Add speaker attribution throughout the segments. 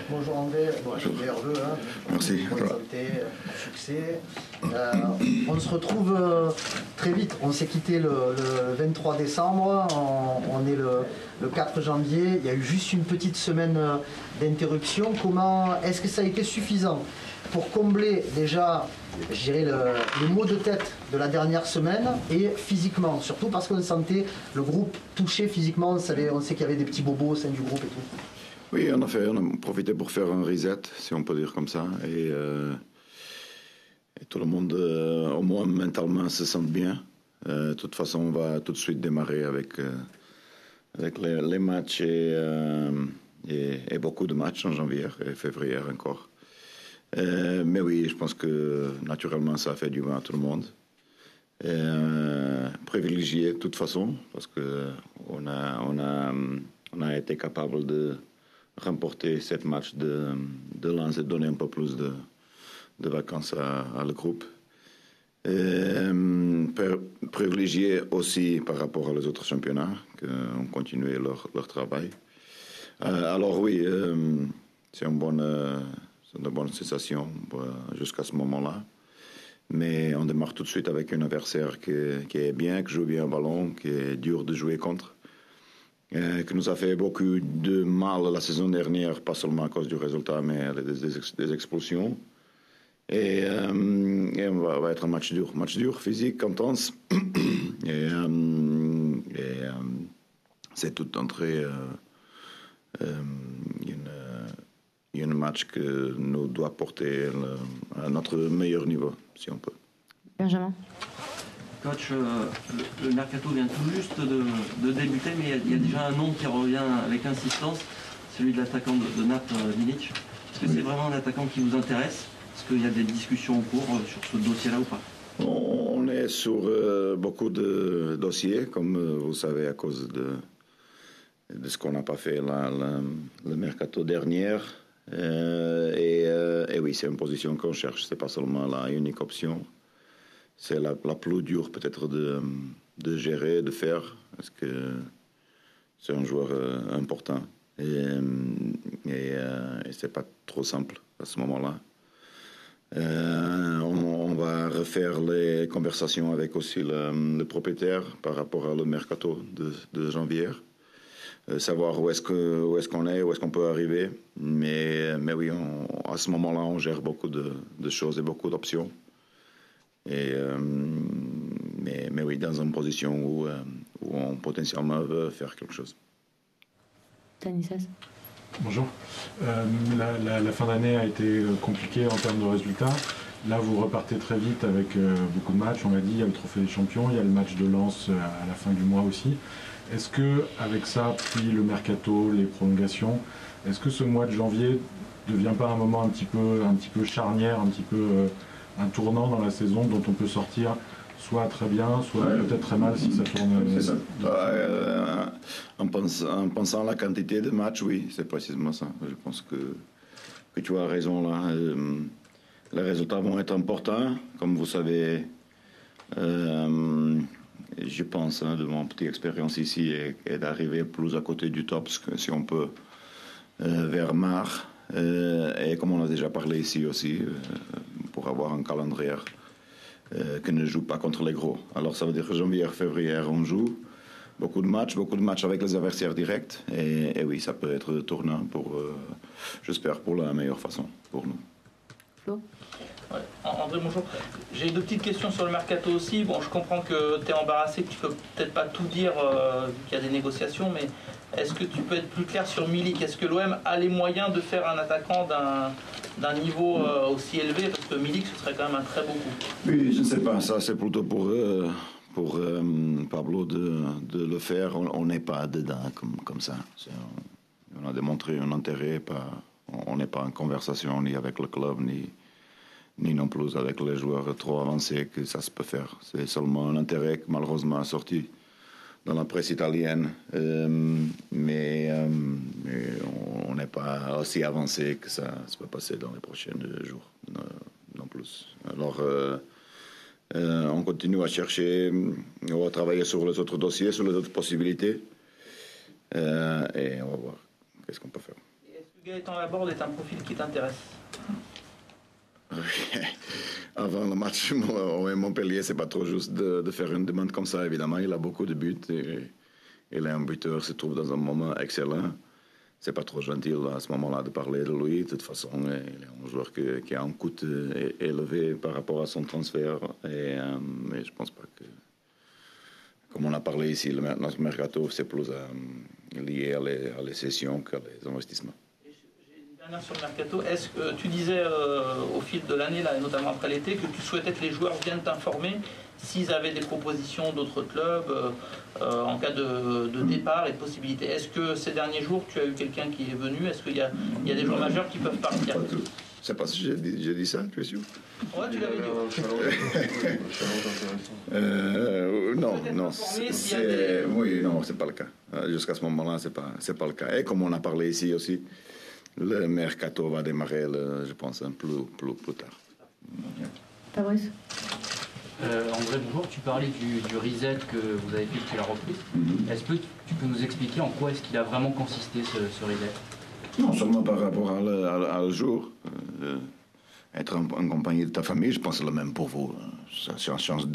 Speaker 1: Bonjour André, meilleurs vœux, hein.
Speaker 2: Merci.
Speaker 1: Bonne santé, succès. On se retrouve très vite. On s'est quitté le 23 décembre, on est le 4 janvier. Il y a eu juste une petite semaine d'interruption. Est-ce que ça a été suffisant pour combler déjà, je dirais, le maux de tête de la dernière semaine et physiquement, surtout parce qu'on sentait le groupe touché physiquement, on sait qu'il y avait des petits bobos au sein du groupe et tout.
Speaker 2: Oui, on a profité pour faire un reset, si on peut dire comme ça, et tout le monde, au moins mentalement, se sent bien. De toute façon, on va tout de suite démarrer avec les matchs et beaucoup de matchs en janvier et février encore. Mais oui, je pense que naturellement, ça a fait du bien à tout le monde. Privilégié de toute façon, parce que on a été capable de remporter 7 matchs de Lens et donner un peu plus de vacances à le groupe. Privilégié aussi par rapport aux autres championnats, qui ont continué leur travail. Alors oui, c'est une bonne sensation jusqu'à ce moment-là. Mais on démarre tout de suite avec un adversaire qui est bien, qui joue bien au ballon, qui est dur de jouer contre, qui nous a fait beaucoup de mal la saison dernière, pas seulement à cause du résultat, mais des expulsions. Et va être un match dur, physique, intense. et c'est tout entré un match que nous doit porter à notre meilleur niveau, si on peut.
Speaker 3: Benjamin.
Speaker 4: Coach, le mercato vient tout juste de débuter, mais il y a déjà un nom qui revient avec insistance, celui de l'attaquant de Naples, Milic. Est-ce que c'est vraiment un attaquant qui vous intéresse? Est-ce qu'il y a des discussions en cours sur ce dossier-là ou pas?
Speaker 2: On est sur beaucoup de dossiers, comme vous savez, à cause de ce qu'on n'a pas fait le mercato dernier. Et oui, c'est une position qu'on cherche. C'est pas seulement la unique option. C'est la plus dure peut-être de gérer, de faire, parce que c'est un joueur important. Et c'est pas trop simple à ce moment-là. On va refaire les conversations avec aussi le propriétaire par rapport à le mercato de janvier. Savoir où est-ce qu'on est, où est-ce qu'on peut arriver. Mais oui, à ce moment-là, on gère beaucoup de choses et beaucoup d'options. Mais oui, dans une position où on potentiellement veut faire quelque chose.
Speaker 3: Stanislas.
Speaker 5: Bonjour. La fin d'année a été compliquée en termes de résultats. Là, vous repartez très vite avec beaucoup de matchs. On l'a dit, il y a le Trophée des Champions, il y a le match de Lens à la fin du mois aussi. Est-ce que, avec ça, puis le mercato, les prolongations, est-ce que ce mois de janvier ne devient pas un moment un petit peu charnière, un petit peu un tournant dans la saison dont on peut sortir soit très bien, soit peut-être très mal si ça tourne?
Speaker 2: C'est ça. En pensant à la quantité de matchs, oui, c'est précisément ça. Je pense que tu as raison là. Les résultats vont être importants, comme vous savez. Je pense, de mon petite expérience ici, est d'arriver plus à côté du top, si on peut, vers mars. Et comme on a déjà parlé ici aussi, pour avoir un calendrier qui ne joue pas contre les gros. Alors ça veut dire que janvier, février, on joue beaucoup de matchs avec les adversaires directs. Et oui, ça peut être tournant j'espère, pour la meilleure façon pour nous.
Speaker 3: Flo.
Speaker 6: Ouais. André, bonjour. J'ai 2 petites questions sur le mercato aussi. Bon, je comprends que tu es embarrassé, que tu peux peut-être pas tout dire vu qu'il y a des négociations, mais est-ce que tu peux être plus clair sur Milik? Est-ce que l'OM a les moyens de faire un attaquant d'un niveau aussi élevé? Parce que Milik, ce serait quand même un très beau coup.
Speaker 2: Oui, je ne sais pas. Ça, c'est plutôt pour Pablo de le faire. On n'est pas dedans comme ça. On a démontré un intérêt. On n'est pas en conversation ni avec le club, ni non plus avec les joueurs trop avancés que ça se peut faire. C'est seulement un intérêt qui malheureusement a sorti dans la presse italienne. Mais on n'est pas aussi avancé que ça se peut passer dans les prochains jours, non plus. Alors, on continue à chercher, on va travailler sur les autres dossiers, sur les autres possibilités. Et on va voir qu'est-ce qu'on peut faire.
Speaker 6: Et est-ce que Gaëtan Laborde est un profil qui t'intéresse?
Speaker 2: Avant le match au Montpellier, c'est pas trop juste de faire une demande comme ça, évidemment. Il a beaucoup de buts et il est un buteur, se trouve dans un moment excellent. C'est pas trop gentil à ce moment-là de parler de lui. De toute façon, il est un joueur qui a un coût élevé par rapport à son transfert. Mais je pense pas que, comme on a parlé ici, notre mercato, c'est plus lié à les cessions qu'à les investissements.
Speaker 6: Sur le mercato, est-ce que tu disais au fil de l'année, là, et notamment après l'été, que tu souhaitais que les joueurs viennent t'informer s'ils avaient des propositions d'autres clubs en cas de départ et de possibilités? Est-ce que ces derniers jours, tu as eu quelqu'un qui est venu? Est-ce qu'il y a des joueurs majeurs qui peuvent partir?
Speaker 2: Je sais pas si j'ai dit ça, tu es sûr?
Speaker 6: Ouais, tu l'avais dit.
Speaker 2: Non, oui, non, c'est pas le cas. Jusqu'à ce moment-là, c'est pas le cas. Et comme on a parlé ici aussi, le mercato va démarrer, je pense, plus tard.
Speaker 3: Fabrice.
Speaker 7: André, bonjour. Tu parlais du reset que vous avez fait depuis la reprise. Est-ce que tu peux nous expliquer en quoi est-ce qu'il a vraiment consisté ce reset?
Speaker 2: Non seulement par rapport à le jour. Être en compagnie de ta famille, je pense que c'est le même pour vous. Ça ne change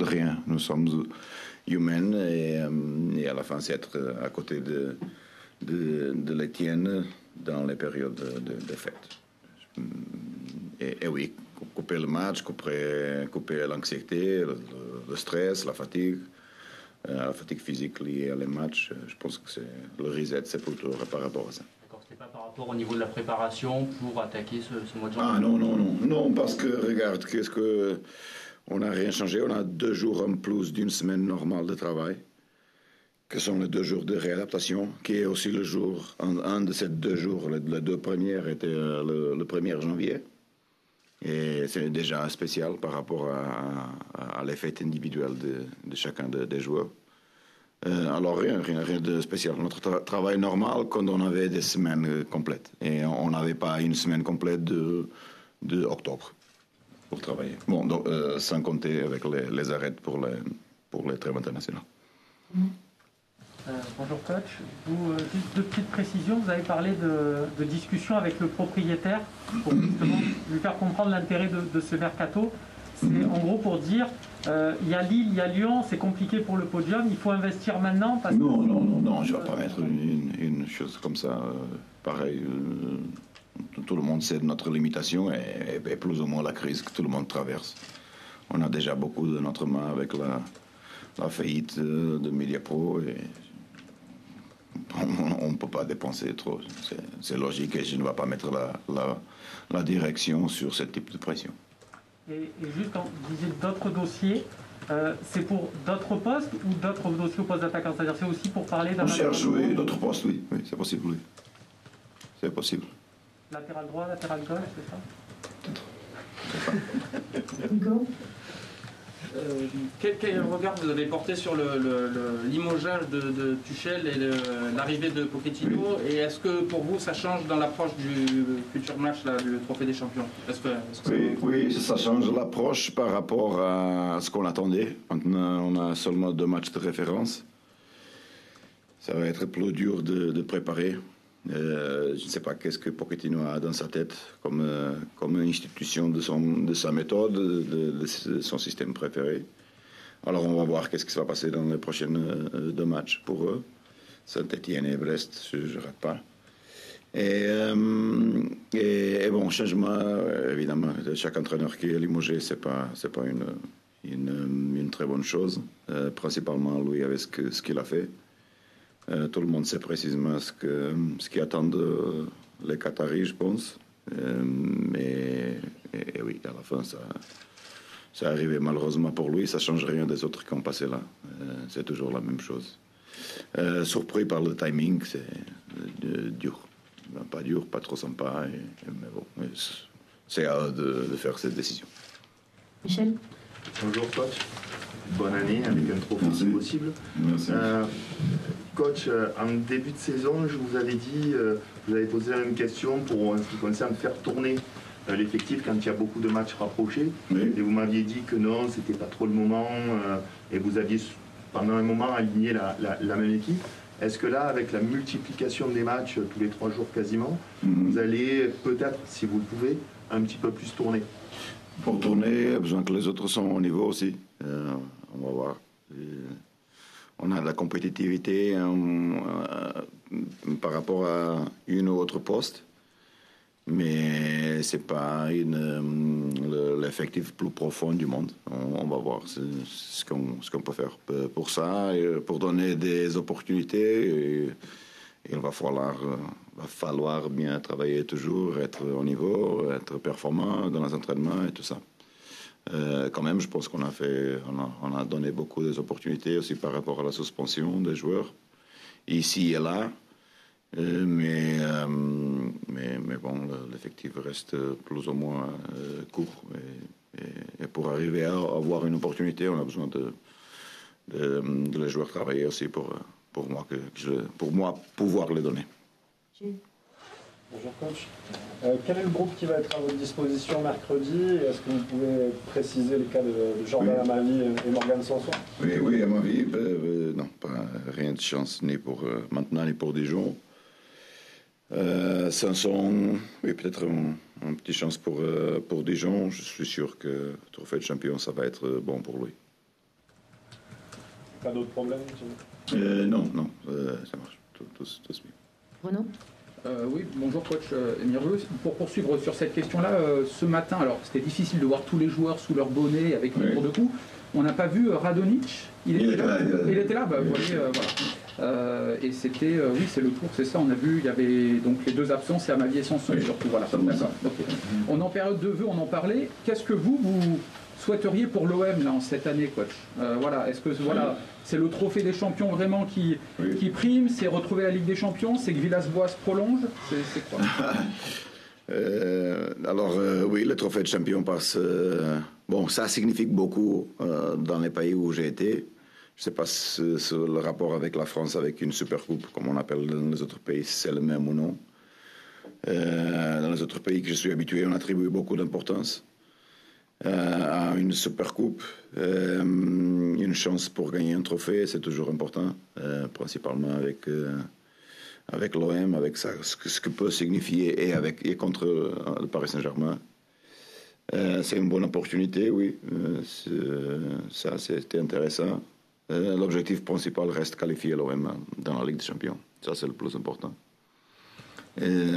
Speaker 2: rien. Nous sommes humains et à la fin, c'est être à côté de l'Étienne dans les périodes de fête. Et oui, couper le match, couper l'anxiété, le stress, la fatigue physique liée à les matchs. Je pense que le reset, c'est plutôt par rapport à ça.
Speaker 7: D'accord, c'était pas par rapport au niveau de la préparation pour attaquer ce mois de janvier?
Speaker 2: Ah non, parce que regarde, on n'a rien changé. On a 2 jours en plus d'une semaine normale de travail, que sont les 2 jours de réadaptation, qui est aussi le jour, un de ces 2 jours, les 2 premières étaient le 1er janvier. Et c'est déjà spécial par rapport à les fêtes individuelles de chacun des joueurs. Alors rien de spécial. Notre travail normal quand on avait des semaines complètes. Et on n'avait pas une semaine complète de octobre pour travailler. Bon, donc, sans compter avec les arrêts pour les trêves internationales.
Speaker 8: Bonjour coach. Juste 2 petites précisions. Vous avez parlé de discussion avec le propriétaire pour justement lui faire comprendre l'intérêt de ce mercato. C'est en gros pour dire, il y a Lille, il y a Lyon, c'est compliqué pour le podium, il faut investir maintenant parce
Speaker 2: Non, je ne vais pas mettre une chose comme ça. Pareil, tout le monde sait de notre limitation et plus ou moins la crise que tout le monde traverse. On a déjà beaucoup de notre main avec la faillite de Mediapro et on ne peut pas dépenser trop. C'est logique et je ne vais pas mettre la direction sur ce type de pression.
Speaker 8: Et juste quand vous disiez d'autres dossiers, c'est pour d'autres postes ou d'autres dossiers au poste d'attaquant? C'est-à-dire c'est aussi pour parler d'un...
Speaker 2: On cherche, oui, d'autres postes, oui, c'est possible, oui. C'est possible.
Speaker 8: Latéral droit, latéral gauche, c'est ça?
Speaker 2: Peut-être.
Speaker 3: Nico.
Speaker 9: Quel regard vous avez porté sur limogeage de Tuchel et l'arrivée de Pochettino? Et est-ce que pour vous ça change dans l'approche du futur match là, du Trophée des Champions?
Speaker 2: Oui, ça change l'approche par rapport à ce qu'on attendait. Maintenant, on a seulement 2 matchs de référence. Ça va être plus dur de préparer. Je ne sais pas qu'est-ce que Pochettino a dans sa tête comme institution de sa méthode, de son système préféré. Alors on va voir qu'est-ce qui va passer dans les prochaines 2 matchs pour eux. Saint-Étienne et Brest, je ne rate pas. Et bon, changement, évidemment, de chaque entraîneur qui est limogé, c'est pas une très bonne chose. Principalement, lui, avec ce qu'il a fait. Tout le monde sait précisément ce qui attend les Qataris, je pense. Mais oui, à la fin, ça arrivé malheureusement pour lui. Ça ne change rien des autres qui ont passé là. C'est toujours la même chose. Surpris par le timing, c'est dur. Pas dur, pas trop sympa. Mais bon, c'est à eux de faire cette décision.
Speaker 3: Michel.
Speaker 10: Bonjour coach. Bonne année avec un trophée si possible.
Speaker 2: Merci.
Speaker 10: Coach, en début de saison, je vous avais dit, vous avez posé la même question pour ce qui concerne faire tourner l'effectif quand il y a beaucoup de matchs rapprochés.
Speaker 2: Oui.
Speaker 10: Et vous m'aviez dit que non, c'était pas trop le moment et vous aviez pendant un moment aligné la même équipe. Est-ce que là, avec la multiplication des matchs tous les 3 jours quasiment, vous allez peut-être, si vous le pouvez, un petit peu plus tourner?
Speaker 2: Pour tourner, il y a besoin que les autres sont au niveau aussi. On va voir. On a de la compétitivité par rapport à une ou autre poste, mais c'est pas l'effectif plus profond du monde. On va voir ce qu'on peut faire pour ça, et pour donner des opportunités. Il va falloir bien travailler toujours, être au niveau, être performant dans les entraînements et tout ça. Quand même, je pense qu'on a donné beaucoup d'opportunités aussi par rapport à la suspension des joueurs, ici et là. Mais bon, l'effectif reste plus ou moins court. Et pour arriver à avoir une opportunité, on a besoin de les joueurs travailler aussi pour moi pouvoir les donner.
Speaker 11: Bonjour coach. Quel est le groupe qui va être à votre disposition mercredi? Est-ce que vous pouvez préciser les cas de Jordan Amavi et Morgan Sanson?
Speaker 2: Oui, Amavi, non, rien de chance ni pour maintenant ni pour Dijon. Sanson, oui, peut-être une petite chance pour Dijon. Je suis sûr que le trophée de champion, ça va être bon pour lui.
Speaker 11: Pas d'autres problèmes?
Speaker 2: Non, ça marche. Tout se bien.
Speaker 3: Renaud?
Speaker 12: Oui, bonjour coach Emireux. Pour poursuivre sur cette question-là, ce matin, alors c'était difficile de voir tous les joueurs sous leur bonnet avec les tours de cou. On n'a pas vu Radonjic. Il était là. Bah, vous voyez, voilà. Et c'était, oui, c'est le tour, c'est ça. On a vu, il y avait donc les 2 absents, c'est Amavi et Sanson surtout. Voilà. D'accord. Okay. On est en période de vœux, on en parlait. Qu'est-ce que vous souhaiteriez pour l'OM là en cette année, coach? Voilà, est-ce que c'est le trophée des champions vraiment qui prime? C'est retrouver la Ligue des Champions? C'est que Villas-Boas prolonge? C'est quoi?
Speaker 2: Oui, le trophée de champion passe. Bon, ça signifie beaucoup dans les pays où j'ai été. Je ne sais pas si le rapport avec la France, avec une super coupe, comme on appelle dans les autres pays, c'est le même ou non. Dans les autres pays que je suis habitué, on attribue beaucoup d'importance à une super coupe. Une chance pour gagner un trophée, c'est toujours important, principalement avec l'OM, avec ça, ce que peut signifier et contre le Paris Saint-Germain. C'est une bonne opportunité, oui. Ça, c'était intéressant. L'objectif principal reste qualifier l'OM dans la Ligue des Champions. Ça, c'est le plus important. Et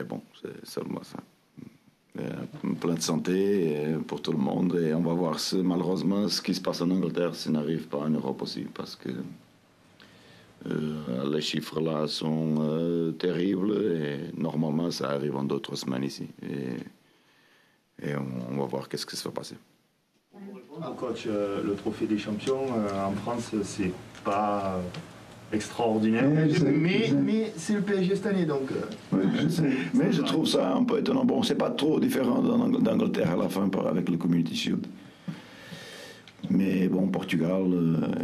Speaker 2: bon, c'est seulement ça. Plein de santé pour tout le monde. Et on va voir malheureusement ce qui se passe en Angleterre, ça n'arrive pas en Europe aussi, parce que les chiffres là sont terribles et normalement ça arrive en d'autres semaines ici. Et on va voir qu'est-ce qui se va passer.
Speaker 10: Coach, le trophée des champions en France, c'est pas extraordinaire, mais c'est le PSG cette année, donc...
Speaker 2: Oui, je sais. Mais je trouve ça un peu étonnant. Bon, c'est pas trop différent d'Angleterre à la fin avec le Community Shield. Mais bon, Portugal,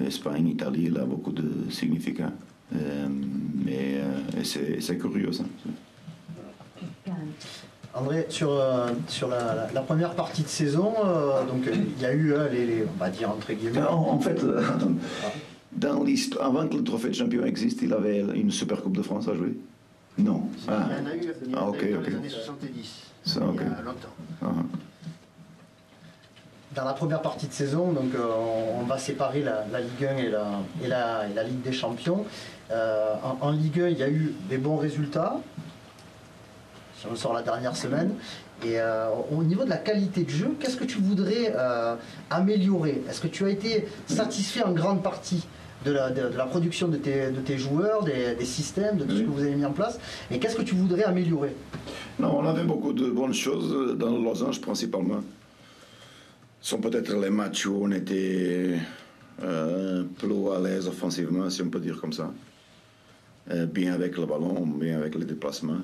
Speaker 2: Espagne, Italie, il a beaucoup de significants. Mais c'est curieux, ça.
Speaker 1: André, sur la première partie de saison, donc il y a eu on va dire entre guillemets...
Speaker 2: En fait, dans l'histoire, avant que le trophée de champion existe, il avait une super coupe de France à jouer? Non.
Speaker 1: Il y en a eu dans les années 70,
Speaker 2: ça,
Speaker 1: il y a longtemps. Dans la première partie de saison, donc on va séparer la Ligue 1 et la Ligue des Champions. En Ligue 1, il y a eu des bons résultats. Si on sort la dernière semaine. Et au niveau de la qualité de jeu, qu'est-ce que tu voudrais améliorer? Est-ce que tu as été satisfait en grande partie de la production de tes joueurs, des systèmes, de tout ce que vous avez mis en place? Et qu'est-ce que tu voudrais améliorer?
Speaker 2: Non, on avait beaucoup de bonnes choses dans le losange principalement. Ce sont peut-être les matchs où on était plus à l'aise offensivement, si on peut dire comme ça. Bien avec le ballon, bien avec les déplacements.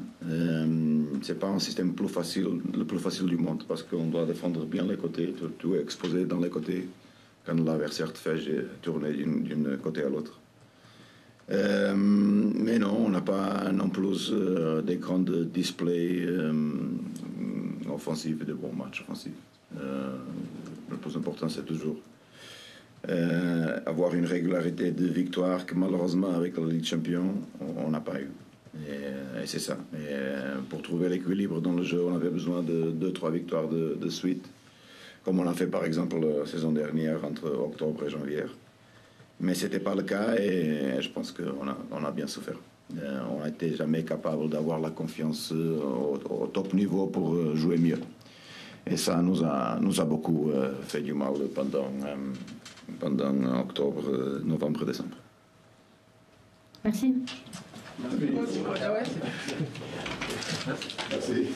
Speaker 2: C'est pas un système le plus facile du monde, parce qu'on doit défendre bien les côtés, tout est exposé dans les côtés quand l'adversaire te fait tourner d'un côté à l'autre. Mais non, on n'a pas non plus des grands displays offensifs et de bons matchs offensifs. Le plus important, c'est toujours avoir une régularité de victoire que malheureusement avec la Ligue Champion, on n'a pas eu. Et c'est ça. Et pour trouver l'équilibre dans le jeu, on avait besoin de 2-3 victoires de suite, comme on a fait par exemple la saison dernière entre octobre et janvier. Mais ce n'était pas le cas et je pense qu'on a bien souffert. On n'a été jamais capable d'avoir la confiance au top niveau pour jouer mieux. Et ça nous a beaucoup fait du mal pendant octobre, novembre, décembre.
Speaker 3: Merci.
Speaker 2: Merci.